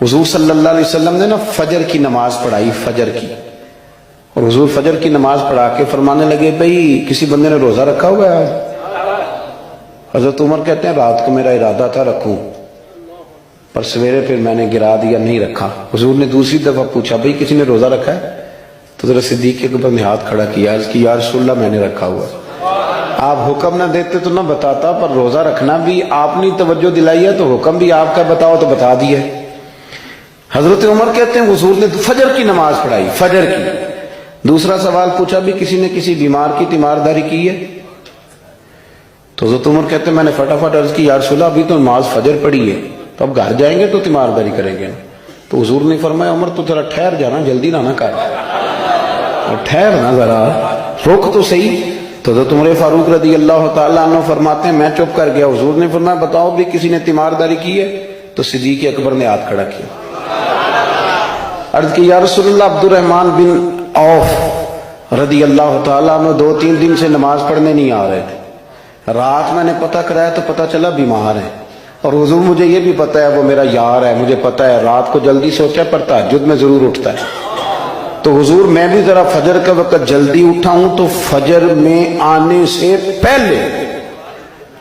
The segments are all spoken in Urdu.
حضور صلی اللہ علیہ وسلم نے نا فجر کی نماز پڑھائی، فجر کی، اور حضور فجر کی نماز پڑھا کے فرمانے لگے بھئی کسی بندے نے روزہ رکھا ہوا ہے آج؟ حضرت عمر کہتے ہیں رات کو میرا ارادہ تھا رکھوں، پر سویرے پھر میں نے گرا دیا، نہیں رکھا۔ حضور نے دوسری دفعہ پوچھا بھئی کسی نے روزہ رکھا ہے؟ تو ذرا صدیق کے اوپر نے ہاتھ کھڑا کیا، عرض کی یا رسول اللہ میں نے رکھا ہوا۔ آپ حکم نہ دیتے تو نہ بتاتا، پر روزہ رکھنا بھی آپ نے توجہ دلائی ہے تو حکم بھی آپ کا بتاؤ تو بتا دیا۔ حضرت عمر کہتے ہیں حضور نے فجر کی نماز پڑھائی، فجر کی۔ دوسرا سوال پوچھا بھی کسی نے کسی بیمار کی تیمارداری کی ہے؟ تو حضرت عمر کہتے ہیں میں نے فٹافٹ عرض کی یا رسول اللہ ابھی تو نماز فجر پڑھی ہے، تو اب گھر جائیں گے تو تیمارداری کریں گے۔ تو حضور نے فرمایا عمر تو ذرا ٹھہر جانا، جلدی نہ کر، ٹھہر نا ذرا، رک تو صحیح۔ تو حضرت عمر فاروق رضی اللہ تعالیٰ عنہ فرماتے ہیں میں چپ کر گیا۔ حضور نے فرمایا بتاؤ بھی کسی نے تیمارداری کی ہے؟ تو صدیق اکبر نے ہاتھ کھڑا کیا، عرض کی یا رسول اللہ عبد الرحمن بن عوف رضی اللہ تعالیٰ عنہ 2-3 دن سے نماز پڑھنے نہیں آ رہے تھے، رات میں نے پتہ کرایا تو پتہ چلا بیمار ہے، اور حضور مجھے یہ بھی پتہ ہے وہ میرا یار ہے، مجھے پتہ ہے رات کو جلدی سوتا ہے پر تہجد میں ضرور اٹھتا ہے، تو حضور میں بھی ذرا فجر کا وقت جلدی اٹھا ہوں تو فجر میں آنے سے پہلے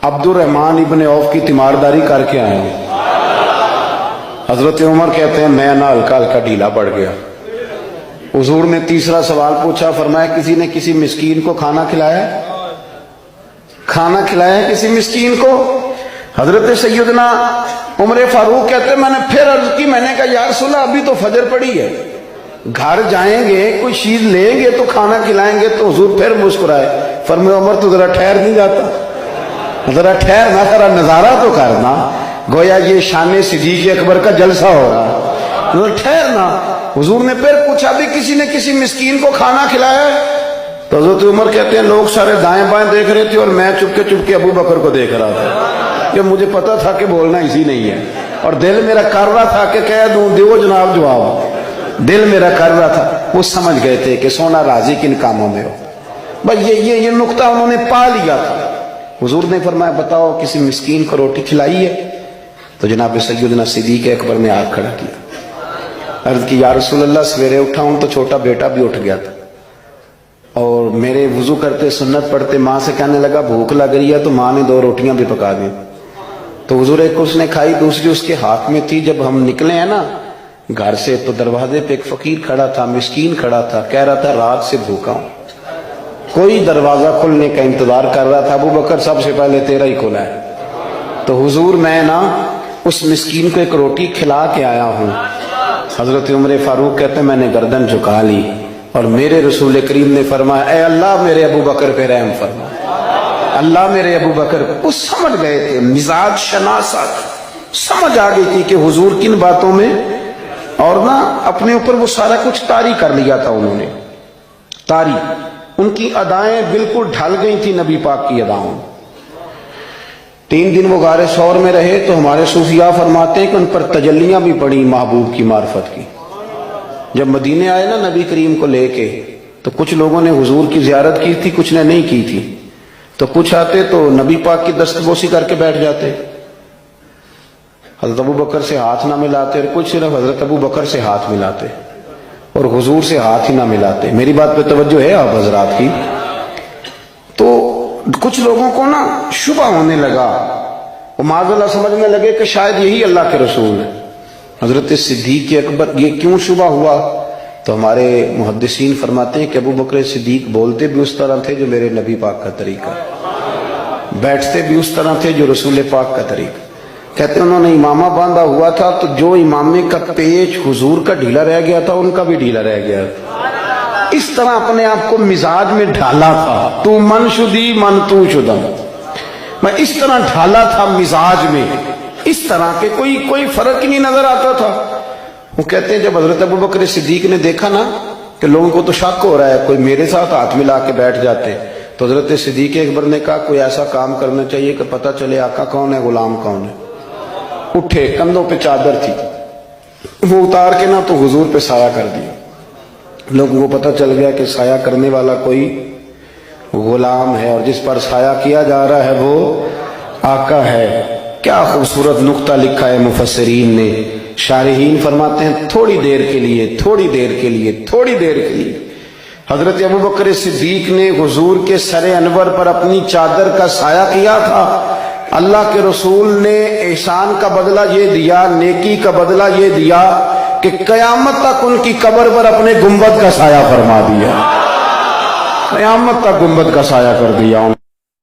عبد الرحمن ابن عوف کی تیمارداری کر کے آیا ہوں۔ حضرت عمر کہتے ہیں میں نہ ہلکا ہلکا ڈھیلا پڑ گیا۔ حضور نے تیسرا سوال پوچھا، فرمایا کسی نے کسی مسکین کو کھانا کھلایا؟ کھانا کھلایا کسی مسکین کو؟ حضرت سیدنا عمر فاروق کہتے ہیں میں نے پھر عرض کی، میں نے کہا یا رسول اللہ ابھی تو فجر پڑی ہے، گھر جائیں گے کوئی چیز لیں گے تو کھانا کھلائیں گے۔ تو حضور پھر مسکرائے، فرمایا عمر تو ذرا ٹھہر نہیں جاتا، ذرا ٹھہر نہ، ذرا نظارہ تو کرنا، گویا یہ شان صدیق اکبر کا جلسہ ہو رہا، ذرا ٹھہرنا۔ حضور نے پھر پوچھا بھی کسی نے کسی مسکین کو کھانا کھلایا ہے؟ تو حضرت عمر کہتے ہیں لوگ سارے دائیں بائیں دیکھ رہے تھے اور میں چپ کے ابو بکر کو دیکھ رہا تھا، کہ مجھے پتا تھا کہ بولنا اسی نہیں ہے، اور دل میرا کر رہا تھا کہ کہہ دوں دیو جناب جواب، دل میرا کر رہا تھا۔ وہ سمجھ گئے تھے کہ سونا راضی کن کاموں میں ہو، بس یہ نقطہ انہوں نے پا لیا تھا۔ حضور نے فرمایا بتاؤ کسی مسکین کو روٹی کھلائی ہے؟ تو جناب سیدنا صدیق اکبر نے ہاتھ کھڑا کیا، عرض کی یا رسول اللہ سویرے اٹھا ہوں تو چھوٹا بیٹا بھی اٹھ گیا تھا، اور میرے وضو کرتے سنت پڑھتے ماں سے کہنے لگا بھوک لگ رہی ہے، تو ماں نے 2 روٹیاں بھی پکا دی، تو حضور ایک اس نے کھائی، دوسری اس کے ہاتھ میں تھی۔ جب ہم نکلے ہیں نا گھر سے تو دروازے پہ ایک فقیر کھڑا تھا، مسکین کھڑا تھا، کہہ رہا تھا رات سے بھوکا ہوں، کوئی دروازہ کھلنے کا انتظار کر رہا تھا، ابو بکر سب سے پہلے تیرا ہی کھلا ہے۔ تو حضور میں نا اس مسکین کو ایک روٹی کھلا کے آیا ہوں۔ حضرت عمر فاروق کہتے ہیں میں نے گردن جھکا لی، اور میرے رسول کریم نے فرمایا اے اللہ میرے ابو بکر پہ رحم فرما، اللہ میرے ابو بکر۔ وہ سمجھ گئے تھے، مزاج شناست سمجھ آ گئی تھی کہ حضور کن باتوں میں، اور نا اپنے اوپر وہ سارا کچھ طاری کر لیا تھا انہوں نے، طاری، ان کی ادائیں بالکل ڈھل گئی تھی نبی پاک کی اداؤں۔ 3 دن وہ غار ثور میں رہے تو ہمارے صوفیاء فرماتے ہیں کہ ان پر تجلیاں بھی پڑی محبوب کی معرفت کی۔ جب مدینے آئے نا نبی کریم کو لے کے، تو کچھ لوگوں نے حضور کی زیارت کی تھی، کچھ نے نہیں کی تھی، تو کچھ آتے تو نبی پاک کی دستبوسی کر کے بیٹھ جاتے، حضرت ابو بکر سے ہاتھ نہ ملاتے، اور کچھ صرف حضرت ابو بکر سے ہاتھ ملاتے اور حضور سے ہاتھ ہی نہ ملاتے۔ میری بات پہ توجہ ہے آپ حضرات کی؟ تو کچھ لوگوں کو نا شبہ ہونے لگا، وہ معاذ اللہ سمجھنے لگے کہ شاید یہی اللہ کے رسول ہے۔ حضرت صدیق اکبر یہ کیوں شبہ ہوا؟ تو ہمارے محدثین فرماتے ہیں کہ ابو بکر صدیق بولتے بھی اس طرح تھے جو میرے نبی پاک کا طریقہ، بیٹھتے بھی اس طرح تھے جو رسول پاک کا طریقہ۔ کہتے ہیں انہوں نے امامہ باندھا ہوا تھا تو جو امامے کا پیچ حضور کا ڈھیلا رہ گیا تھا ان کا بھی ڈھیلا رہ گیا، اس طرح اپنے آپ کو مزاج میں ڈھالا تھا، تو من شدی من تو شدم، میں اس طرح ڈھالا تھا مزاج میں، اس طرح کہ کوئی فرق ہی نہیں نظر آتا تھا۔ وہ کہتے ہیں جب حضرت ابو بکر صدیق نے دیکھا نا کہ لوگوں کو تو شک ہو رہا ہے، کوئی میرے ساتھ ہاتھ ملا کے بیٹھ جاتے، تو حضرت صدیق اکبر نے کہا کوئی ایسا کام کرنا چاہیے کہ پتہ چلے آقا کون ہے غلام کون ہے۔ اٹھے، کندھوں پہ چادر تھی، وہ اتار کے نا تو حضور پہ سایہ کر دیا، لوگوں کو پتہ چل گیا کہ سایہ کرنے والا کوئی غلام ہے، اور جس پر سایہ کیا جا رہا ہے وہ آقا ہے۔ کیا خوبصورت نقطہ لکھا ہے مفسرین نے شارحین فرماتے ہیں تھوڑی دیر کے لیے، تھوڑی دیر کے لیے، تھوڑی دیر کے لیے حضرت ابوبکر صدیق نے حضور کے سر انور پر اپنی چادر کا سایہ کیا تھا۔ اللہ کے رسول نے احسان کا بدلہ یہ دیا، نیکی کا بدلہ یہ دیا کہ قیامت تک ان کی قبر پر اپنے گنبد کا سایہ فرما دیا، قیامت تک گنبد کا سایہ کر دیا ان